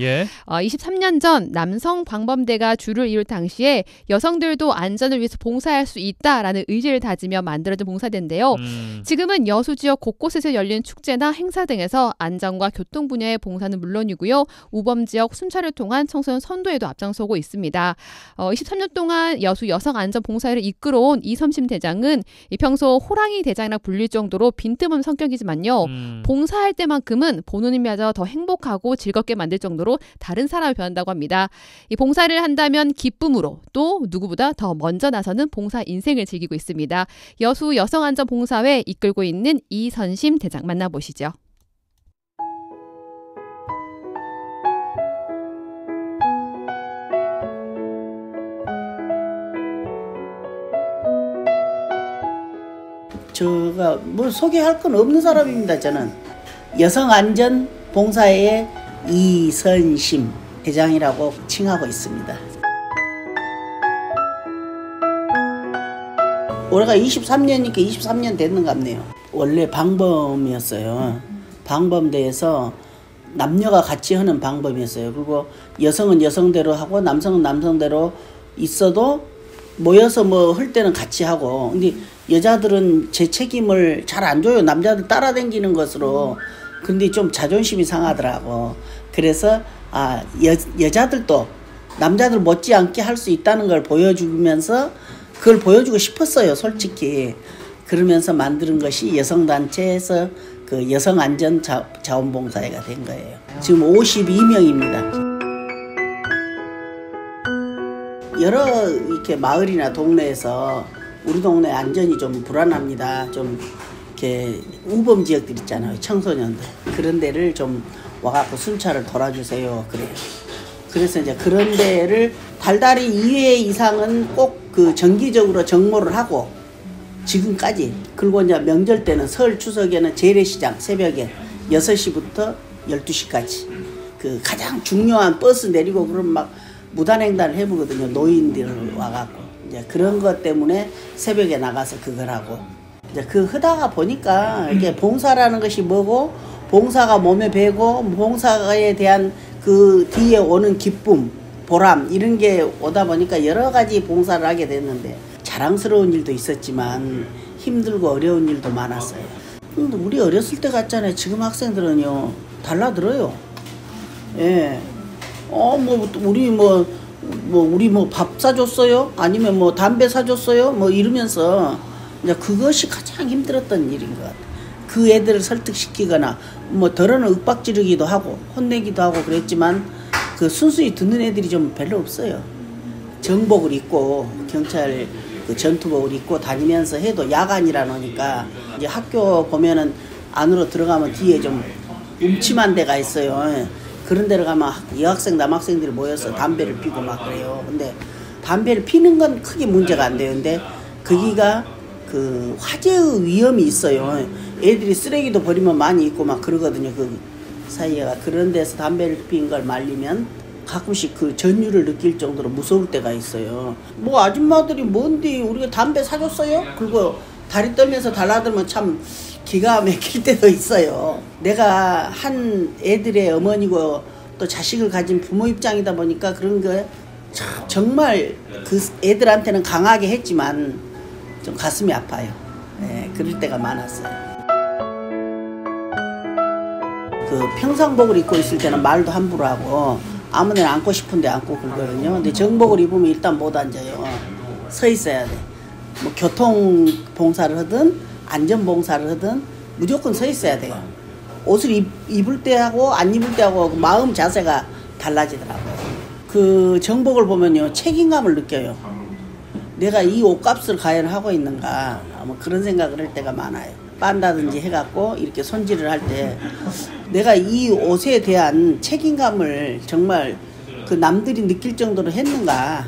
23년 전 남성 방범대가 주를 이룰 당시에 여성들도 안전을 위해서 봉사할 수 있다라는 의지를 다지며 만들어진 봉사대인데요. 지금은 여수 지역 곳곳에서 열리는 축제나 축제나 행사 등에서 안전과 교통 분야의 봉사는 물론이고요. 우범 지역 순찰을 통한 청소년 선도에도 앞장서고 있습니다. 23년 동안 여수 여성안전봉사회를 이끌어온 이섬심 대장은 평소 호랑이 대장이라 불릴 정도로 빈틈없는 성격이지만요. 봉사할 때만큼은 보는 이마저 더 행복하고 즐겁게 만들 정도로 다른 사람을 변한다고 합니다. 이 봉사를 한다면 기쁨으로 또 누구보다 더 먼저 나서는 봉사 인생을 즐기고 있습니다. 여수 여성안전봉사회 이끌고 있는 이선심 대장 만나보시죠. 제가 뭐 소개할 건 없는 사람입니다. 저는 여성안전봉사회의 이선심 대장이라고 칭하고 있습니다. 올해가 23년이니까 23년 됐는 것 같네요. 원래 방범이었어요. 방범대에서 남녀가 같이 하는 방범이었어요. 그리고 여성은 여성대로 하고 남성은 남성대로 있어도 모여서 뭐 할 때는 같이 하고, 근데 여자들은 제 책임을 잘 안 줘요. 남자들 따라다니는 것으로. 근데 좀 자존심이 상하더라고. 그래서 여자들도 남자들 못지않게 할 수 있다는 걸 보여주면서 그걸 보여주고 싶었어요, 솔직히. 그러면서 만드는 것이 여성단체에서 그 여성안전자원봉사회가 된 거예요. 지금 52명입니다. 여러 이렇게 마을이나 동네에서 우리 동네 안전이 좀 불안합니다. 좀 이렇게 우범 지역들 있잖아요, 청소년들. 그런 데를 좀 와갖고 순찰을 돌아주세요. 그래요. 그래서 이제 그런 데를 달달이 2회 이상은 꼭 그 정기적으로 정모를 하고 지금까지. 그리고 이제 명절 때는 설 추석에는 재래시장 새벽에 6시부터 12시까지 그 가장 중요한 버스 내리고 그럼 막 무단횡단을 해보거든요. 노인들 와갖고. 이제 그런 것 때문에 새벽에 나가서 그걸 하고. 이제 그 하다가 보니까 이게 봉사라는 것이 뭐고, 봉사가 몸에 배고, 봉사에 대한 그 뒤에 오는 기쁨, 보람, 이런 게 오다 보니까 여러 가지 봉사를 하게 됐는데, 자랑스러운 일도 있었지만 힘들고 어려운 일도 많았어요. 근데 우리 어렸을 때 같잖아요. 지금 학생들은요, 달라들어요. 예. 우리 밥 사줬어요? 아니면 뭐 담배 사줬어요? 뭐 이러면서 이제 그것이 가장 힘들었던 일인 것 같아요. 그 애들을 설득시키거나 뭐 덜어는 윽박지르기도 하고 혼내기도 하고 그랬지만 그 순수히 듣는 애들이 좀 별로 없어요. 정복을 입고 경찰 그 전투복을 입고 다니면서 해도 야간이라 노니까 이제 학교 보면은 안으로 들어가면 뒤에 좀 음침한 데가 있어요. 그런 데를 가면 여학생 남학생들이 모여서 담배를 피고 막 그래요. 근데 담배를 피는 건 크게 문제가 안 돼요. 근데 거기가 그 화재의 위험이 있어요. 애들이 쓰레기도 버리면 많이 있고 막 그러거든요. 그 사이에가. 그런 데서 담배를 피는 걸 말리면 가끔씩 그 전율을 느낄 정도로 무서울 때가 있어요. 뭐 아줌마들이 뭔데 우리가 담배 사줬어요? 그리고 다리 떨면서 달라들면 참 기가 막힐 때도 있어요. 내가 한 애들의 어머니고 또 자식을 가진 부모 입장이다 보니까 그런 거 정말 그 애들한테는 강하게 했지만 좀 가슴이 아파요. 네, 그럴 때가 많았어요. 그 평상복을 입고 있을 때는 말도 함부로 하고 아무 데나 앉고 싶은데 앉고 그러거든요. 근데 정복을 입으면 일단 못 앉아요. 서 있어야 돼. 뭐 교통봉사를 하든 안전봉사를 하든 무조건 서 있어야 돼요. 옷을 입을 때하고 안 입을 때하고 마음 자세가 달라지더라고요. 그 정복을 보면요, 책임감을 느껴요. 내가 이 옷값을 과연 하고 있는가, 뭐 그런 생각을 할 때가 많아요. 빤다든지 해갖고 이렇게 손질을 할 때 내가 이 옷에 대한 책임감을 정말 그 남들이 느낄 정도로 했는가,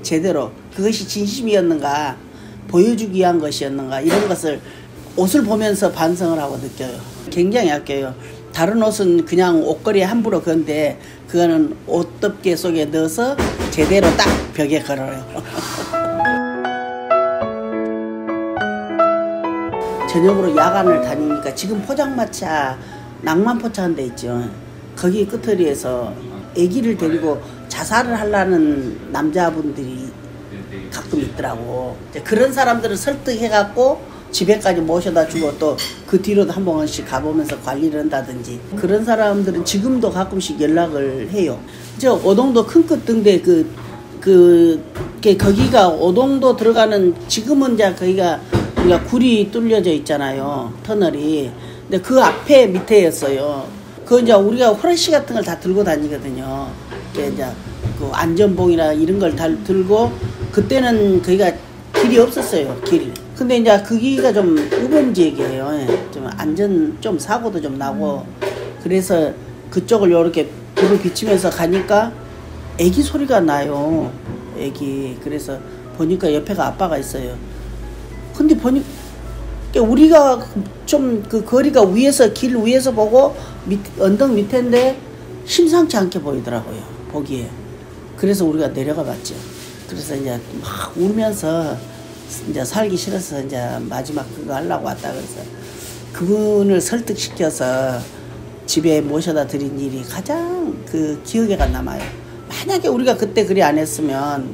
제대로 그것이 진심이었는가, 보여주기 위한 것이었는가, 이런 것을 옷을 보면서 반성을 하고 느껴요. 굉장히 아껴요. 다른 옷은 그냥 옷걸이에 함부로 건데 그거는 옷덮개 속에 넣어서 제대로 딱 벽에 걸어요. 저녁으로 야간을 다니니까 지금 포장마차 낭만포차 한 데 있죠. 거기 끝허리에서 아기를 데리고 자살을 하려는 남자분들이 가끔 있더라고. 그런 사람들을 설득해갖고 집에까지 모셔다 주고 또 그 뒤로도 한 번씩 가보면서 관리를 한다든지 그런 사람들은 지금도 가끔씩 연락을 해요. 저 오동도 큰끝등대 거기가 오동도 들어가는 지금은 이제 거기가 우리가 굴이 뚫려져 있잖아요. 터널이. 근데 그 앞에 밑에였어요. 그 이제 우리가 후레쉬 같은 걸 다 들고 다니거든요. 이제 그 안전봉이나 이런 걸 다 들고 그때는 거기가 길이 없었어요. 길. 근데 이제 거기가 좀 우범지역이에요. 좀 안전 좀 사고도 좀 나고 그래서 그쪽을 이렇게 불을 비치면서 가니까 애기 소리가 나요. 애기. 그래서 보니까 옆에가 아빠가 있어요. 근데 보니까 우리가 좀 그 거리가 위에서 길 위에서 보고 언덕 밑인데 심상치 않게 보이더라고요. 보기에. 그래서 우리가 내려가 봤죠. 그래서 이제 막 울면서 이제 살기 싫어서 이제 마지막 그거 하려고 왔다 그래서 그분을 설득시켜서 집에 모셔다 드린 일이 가장 그 기억에가 남아요. 만약에 우리가 그때 그리 안 했으면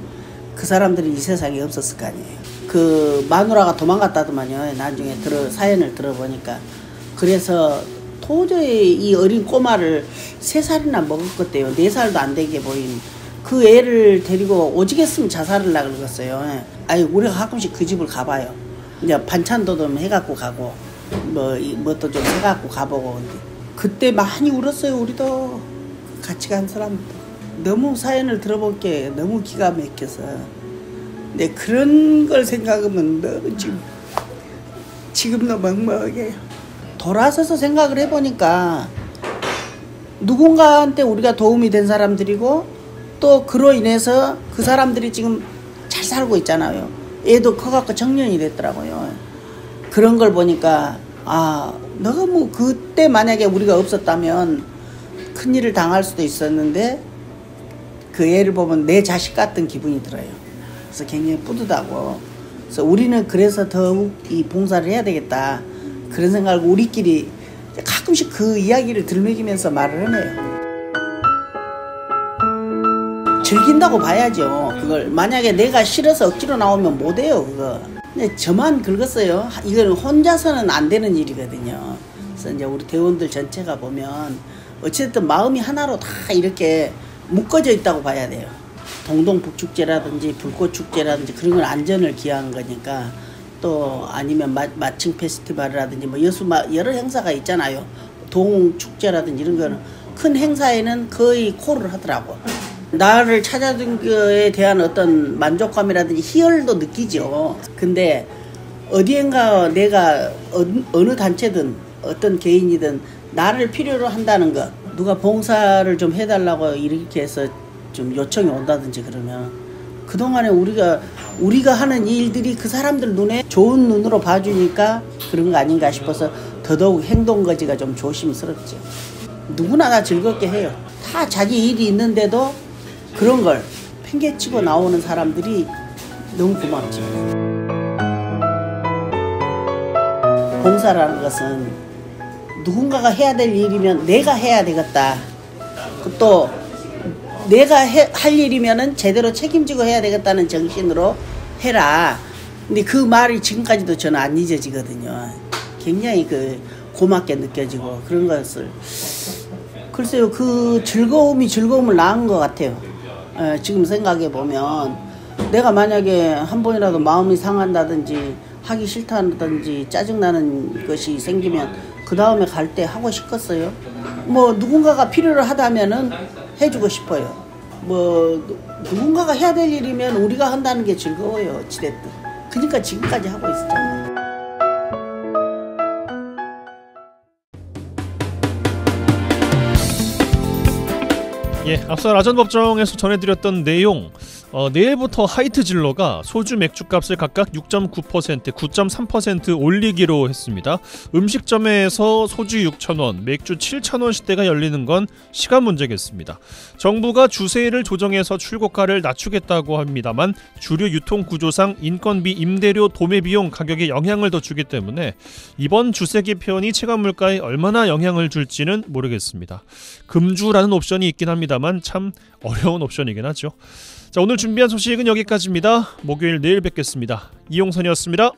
그 사람들이 이 세상에 없었을 거 아니에요. 그 마누라가 도망갔다더만요. 나중에 사연을 들어보니까. 그래서 도저히 이 어린 꼬마를 3살이나 먹었겠대요. 4살도 안 되게 보인 그 애를 데리고 오지겠으면 자살을 하려고 그랬어요. 아니 우리가 가끔씩 그 집을 가봐요. 이제 반찬도 좀 해갖고 가고 뭐또 좀 해갖고 가보고. 근데 그때 많이 울었어요. 우리도 같이 간 사람도. 너무 사연을 들어볼 게 너무 기가 막혀서. 근데 그런 걸 생각하면 너무 지금도 먹먹해요. 돌아서서 생각을 해보니까 누군가한테 우리가 도움이 된 사람들이고 또 그로 인해서 그 사람들이 지금 잘 살고 있잖아요. 애도 커갖고 청년이 됐더라고요. 그런 걸 보니까 너무 그때 만약에 우리가 없었다면 큰일을 당할 수도 있었는데 그 애를 보면 내 자식 같은 기분이 들어요. 그래서 굉장히 뿌듯하고 그래서 우리는 그래서 더욱 이 봉사를 해야 되겠다 그런 생각을 우리끼리 가끔씩 그 이야기를 들먹이면서 말을 하네요. 즐긴다고 봐야죠. 그걸 만약에 내가 싫어서 억지로 나오면 못해요. 그거. 근데 저만 긁었어요. 이건 혼자서는 안 되는 일이거든요. 그래서 이제 우리 대원들 전체가 보면 어쨌든 마음이 하나로 다 이렇게 묶어져 있다고 봐야 돼요. 동동북축제라든지 불꽃축제라든지 그런 건 안전을 기하는 거니까 또 아니면 마칭 페스티벌이라든지 뭐 여러 행사가 있잖아요. 동축제라든지 이런 거는 큰 행사에는 거의 콜을 하더라고. 나를 찾아준 거에 대한 어떤 만족감이라든지 희열도 느끼죠. 근데 어디엔가 내가 어느 단체든 어떤 개인이든 나를 필요로 한다는 것, 누가 봉사를 좀 해달라고 이렇게 해서 좀 요청이 온다든지 그러면 그동안에 우리가 하는 일들이 그 사람들 눈에 좋은 눈으로 봐주니까 그런 거 아닌가 싶어서 더더욱 행동거지가 좀 조심스럽죠. 누구나 다 즐겁게 해요. 다 자기 일이 있는데도 그런 걸 팽개치고 나오는 사람들이 너무 고맙죠. 봉사라는 것은 누군가가 해야 될 일이면 내가 해야 되겠다. 또 내가 할 일이면은 제대로 책임지고 해야 되겠다는 정신으로 해라. 근데 그 말이 지금까지도 저는 안 잊어지거든요. 굉장히 고맙게 느껴지고 그런 것을 글쎄요, 그 즐거움을 낳은 것 같아요. 지금 생각해 보면 내가 만약에 한 번이라도 마음이 상한다든지 하기 싫다든지 짜증나는 것이 생기면 그 다음에 갈 때 하고 싶겠어요? 뭐 누군가가 필요로 하다면은 해주고 싶어요. 뭐 누군가가 해야 될 일이면 우리가 한다는 게 즐거워요. 어찌됐든. 그러니까 지금까지 하고 있었잖아요. 예, 앞서 라전법정에서 전해드렸던 내용, 내일부터 하이트 진로가 소주 맥주값을 각각 6.9%, 9.3% 올리기로 했습니다. 음식점에서 소주 6,000원, 맥주 7,000원 시대가 열리는 건 시간 문제겠습니다. 정부가 주세를 조정해서 출고가를 낮추겠다고 합니다만 주류 유통 구조상 인건비, 임대료, 도매 비용 가격에 영향을 더 주기 때문에 이번 주세 개편이 체감 물가에 얼마나 영향을 줄지는 모르겠습니다. 금주라는 옵션이 있긴 합니다만 참 어려운 옵션이긴 하죠. 자, 오늘 준비한 소식은 여기까지입니다. 목요일 내일 뵙겠습니다. 이용선이었습니다.